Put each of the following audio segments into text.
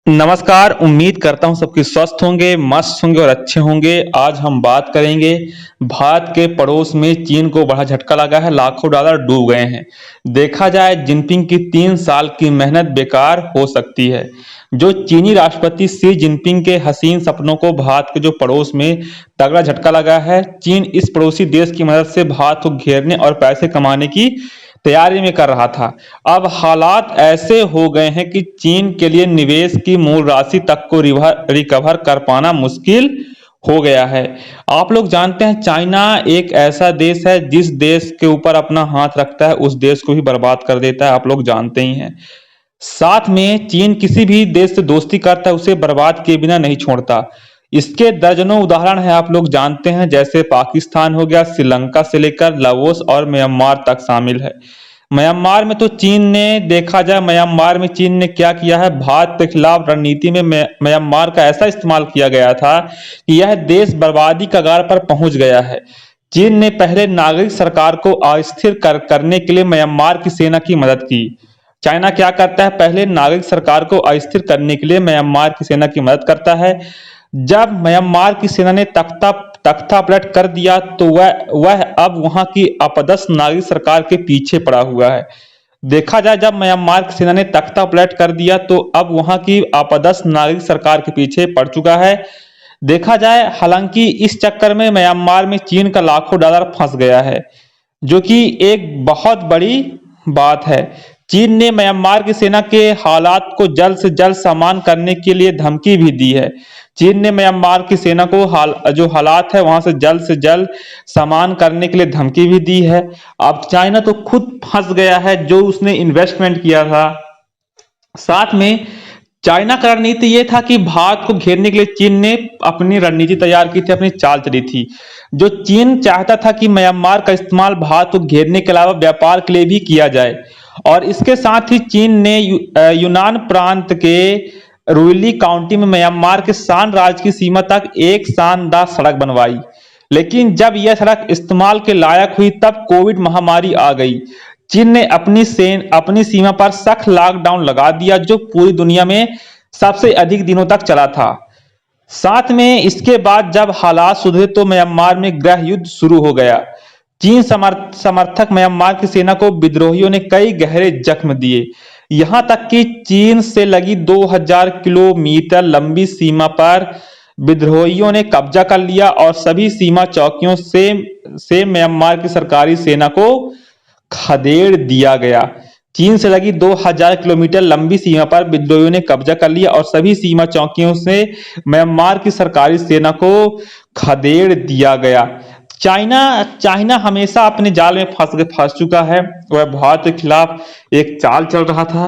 नमस्कार, उम्मीद करता हूँ सबके स्वस्थ होंगे, मस्त होंगे और अच्छे होंगे। आज हम बात करेंगे भारत के पड़ोस में चीन को बड़ा झटका लगा है, लाखों डॉलर डूब गए हैं। देखा जाए जिनपिंग की 3 साल की मेहनत बेकार हो सकती है। जो चीनी राष्ट्रपति शी जिनपिंग के हसीन सपनों को भारत के जो पड़ोस में तगड़ा झटका लगा है। चीन इस पड़ोसी देश की मदद से भारत को घेरने और पैसे कमाने की तैयारी में कर रहा था। अब हालात ऐसे हो गए हैं कि चीन के लिए निवेश की मूल राशि तक को रिकवर कर पाना मुश्किल हो गया है। आप लोग जानते हैं चाइना एक ऐसा देश है जिस देश के ऊपर अपना हाथ रखता है उस देश को ही बर्बाद कर देता है, आप लोग जानते ही हैं। साथ में चीन किसी भी देश से दोस्ती करता है उसे बर्बाद किए बिना नहीं छोड़ता। इसके दर्जनों उदाहरण है, आप लोग जानते हैं, जैसे पाकिस्तान हो गया, श्रीलंका से लेकर लाओस और म्यांमार तक शामिल है। म्यांमार में तो चीन ने देखा जाए म्यांमार में चीन ने क्या किया है, भारत के खिलाफ रणनीति में म्यांमार का ऐसा इस्तेमाल किया गया था कि यह देश बर्बादी कगार पर पहुंच गया है। चीन ने पहले नागरिक सरकार को अस्थिर करने के लिए म्यांमार की सेना की मदद की। चाइना क्या करता है, पहले नागरिक सरकार को अस्थिर करने के लिए म्यांमार की सेना की मदद करता है। जब म्यांमार की सेना ने तख्ता तख्ता पलट कर दिया तो वह अब वहां की अपदस्थ नागरिक सरकार के पीछे पड़ा हुआ है। देखा जाए जब म्यांमार की सेना ने तख्ता पलट कर दिया तो अब वहां की अपदस्थ नागरिक सरकार के पीछे पड़ चुका है। देखा जाए हालांकि इस चक्कर में म्यांमार में चीन का लाखों डॉलर फंस गया है, जो कि एक बहुत बड़ी बात है। चीन ने म्यांमार की सेना के हालात को जल्द से जल्द सामान्य करने के लिए धमकी भी दी है। चीन ने म्यांमार की सेना को जो हालात है वहां से जल्द सामान्य करने के लिए धमकी भी दी है। अब चाइना तो खुद फंस गया है जो उसने इन्वेस्टमेंट किया था। साथ में चाइना का रणनीति यह था कि भारत को घेरने के लिए चीन ने अपनी रणनीति तैयार की थी, अपनी चाल चली थी। जो चीन चाहता था कि म्यांमार का इस्तेमाल भारत को घेरने के अलावा व्यापार के लिए भी किया जाए, और इसके साथ ही चीन ने यूनान प्रांत के रुइली काउंटी में म्यांमार के शान राज्य की सीमा तक एक शानदार सड़क बनवाई। लेकिन जब यह सड़क इस्तेमाल के लायक हुई तब कोविड महामारी आ गई। चीन ने अपनी सीमा पर सख्त लॉकडाउन लगा दिया जो पूरी दुनिया में सबसे अधिक दिनों तक चला था। साथ में इसके बाद जब हालात सुधरे तो म्यांमार में गृह युद्ध शुरू हो गया। चीन समर्थक म्यांमार की सेना को विद्रोहियों ने कई गहरे जख्म दिए। यहां तक कि चीन से लगी 2000 किलोमीटर लंबी सीमा पर विद्रोहियों ने कब्जा कर लिया और सभी सीमा चौकियों से म्यांमार की सरकारी सेना को खदेड़ दिया गया। चीन से लगी 2000 किलोमीटर लंबी सीमा पर विद्रोहियों ने कब्जा कर लिया और सभी सीमा चौकियों से म्यांमार की सरकारी सेना को खदेड़ दिया गया। चाइना हमेशा अपने जाल में फंस चुका है। वह भारत के खिलाफ एक चाल चल रहा था।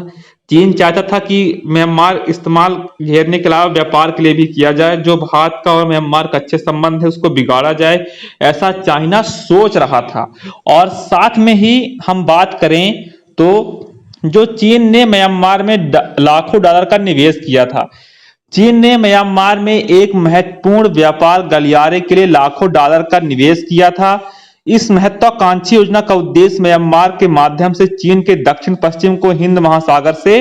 चीन चाहता था कि म्यांमार इस्तेमाल घेरने के अलावा व्यापार के लिए भी किया जाए, जो भारत का और म्यांमार का अच्छे संबंध है उसको बिगाड़ा जाए, ऐसा चाइना सोच रहा था। और साथ में ही हम बात करें तो जो चीन ने म्यांमार में लाखों डॉलर का निवेश किया था। चीन ने म्यांमार में एक महत्वपूर्ण व्यापार गलियारे के लिए लाखों डॉलर का निवेश किया था। इस महत्वाकांक्षी योजना का उद्देश्य म्यांमार के माध्यम से चीन के दक्षिण पश्चिम को हिंद महासागर से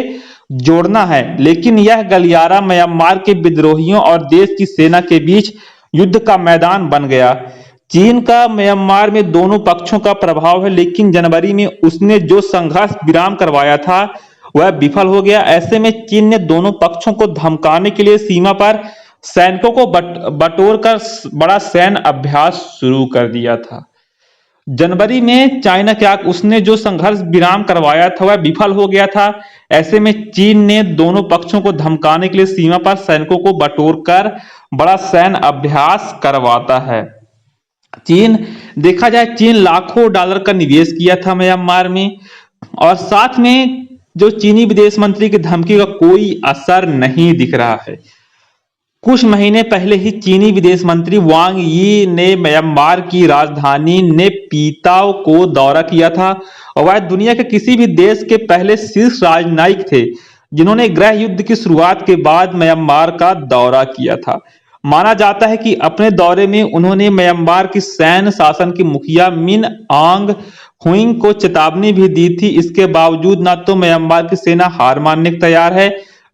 जोड़ना है, लेकिन यह गलियारा म्यांमार के विद्रोहियों और देश की सेना के बीच युद्ध का मैदान बन गया। चीन का म्यांमार में दोनों पक्षों का प्रभाव है, लेकिन जनवरी में उसने जो संघर्ष विराम करवाया था वह विफल हो गया। ऐसे में चीन ने दोनों पक्षों को धमकाने के लिए सीमा पर सैनिकों को बटोर कर बड़ा सैन्य अभ्यास शुरू कर दिया था। जनवरी में चाइना उसने जो संघर्ष विराम करवाया था वह विफल हो गया था। ऐसे में चीन ने दोनों पक्षों को धमकाने के लिए सीमा पर सैनिकों को बटोर कर बड़ा सैन्य अभ्यास करवाता है। देखा जाए चीन लाखों डॉलर का निवेश किया था म्यांमार में, और साथ में जो चीनी विदेश मंत्री की धमकी का कोई असर नहीं दिख रहा है। कुछ महीने पहले ही चीनी विदेश मंत्री वांग यी ने म्यांमार की राजधानी नेपिताओ को दौरा किया था, और वह दुनिया के किसी भी देश के पहले शीर्ष राजनयिक थे जिन्होंने गृह युद्ध की शुरुआत के बाद म्यांमार का दौरा किया था। माना जाता है कि अपने दौरे में उन्होंने म्यांमार की सैन्य शासन की मुखिया मिन आंग हुइंग को चेतावनी भी दी थी। इसके बावजूद ना तो म्यांमार की सेना हार मानने को तैयार है,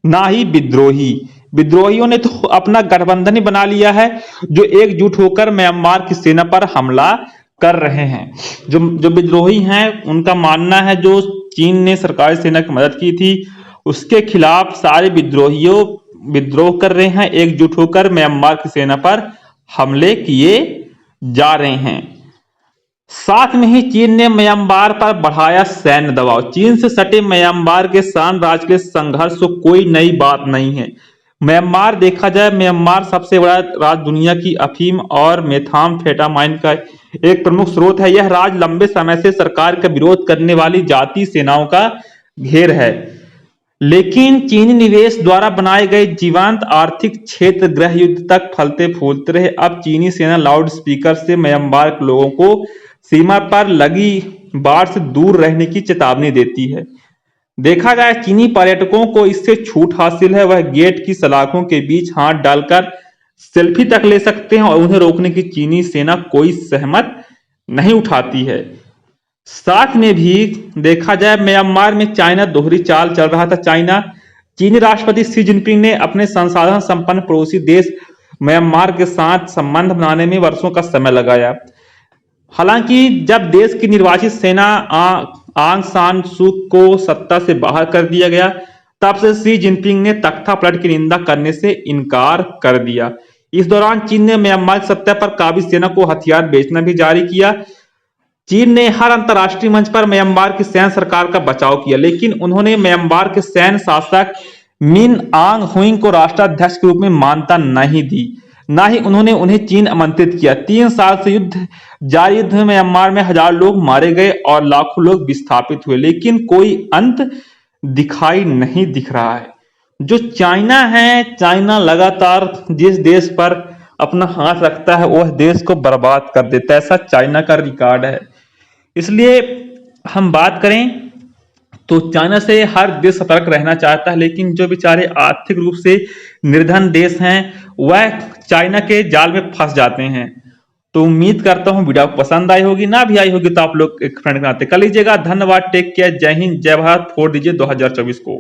ना ही विद्रोही। विद्रोहियों ने तो अपना गठबंधन ही बना लिया है, जो एकजुट होकर म्यांमार की सेना पर हमला कर रहे हैं। जो जो विद्रोही हैं उनका मानना है जो चीन ने सरकारी सेना की मदद की थी उसके खिलाफ सारे विद्रोहियों विद्रोह कर रहे हैं, एकजुट होकर म्यांमार की सेना पर हमले किए जा रहे हैं। साथ में ही चीन ने म्यांमार पर बढ़ाया सैन्य दबाव। चीन से सटे म्यांमार के शान राज्य के संघर्ष को कोई नई बात नहीं है। म्यांमार देखा जाए, म्यांमार सबसे बड़ा राज्य दुनिया की अफीम और मेथाम्फेटामाइन का एक प्रमुख स्रोत है। यह राज्य लंबे समय से सरकार का विरोध करने वाली जातीय सेनाओं का घेर है, लेकिन चीनी निवेश द्वारा बनाए गए जीवंत आर्थिक क्षेत्र गृह युद्ध तक फलते फूलते रहे। अब चीनी सेना लाउड स्पीकर से म्यांमार के लोगों को सीमा पर लगी बाढ़ से दूर रहने की चेतावनी देती है। देखा जाए, चीनी पर्यटकों को इससे छूट हासिल है। वह गेट की सलाखों के बीच हाथ डालकर सेल्फी तक ले सकते हैं और उन्हें रोकने की चीनी सेना कोई सहमत नहीं उठाती है। साथ में भी देखा जाए, म्यांमार में चाइना दोहरी चाल चल रहा था। चीनी राष्ट्रपति शी जिनपिंग ने अपने संसाधन संपन्न पड़ोसी देश म्यांमार के साथ संबंध बनाने में वर्षों का समय लगाया। हालांकि जब देश की निर्वाचित सेना आंग सान सू को सत्ता से बाहर कर दिया गया, तब से शी जिनपिंग ने तख्ता पलट की निंदा करने से इनकार कर दिया। इस दौरान चीन ने म्यांमार की सत्ता पर काबिज सेना को हथियार बेचना भी जारी किया। चीन ने हर अंतर्राष्ट्रीय मंच पर म्यांमार की सैन्य सरकार का बचाव किया, लेकिन उन्होंने म्यांमार के सैन्य शासक मिन आंग ह्विंग को राष्ट्राध्यक्ष के रूप में मान्यता नहीं दी, ना ही उन्होंने उन्हें चीन आमंत्रित किया। 3 साल से युद्ध में म्यांमार में हजारों लोग मारे गए और लाखों लोग विस्थापित हुए, लेकिन कोई अंत दिखाई नहीं दिख रहा है। जो चाइना है, चाइना लगातार जिस देश पर अपना हाथ रखता है वह देश को बर्बाद कर देता है, ऐसा चाइना का रिकॉर्ड है। इसलिए हम बात करें तो चाइना से हर देश सतर्क रहना चाहता है, लेकिन जो बेचारे आर्थिक रूप से निर्धन देश हैं वह चाइना के जाल में फंस जाते हैं। तो उम्मीद करता हूं वीडियो आपको पसंद आई होगी, ना भी आई होगी तो आप लोग एक फ्रेंड बनाते कर लीजिएगा। धन्यवाद, टेक केयर, जय हिंद, जय भारत, वोट दीजिए 2024 को।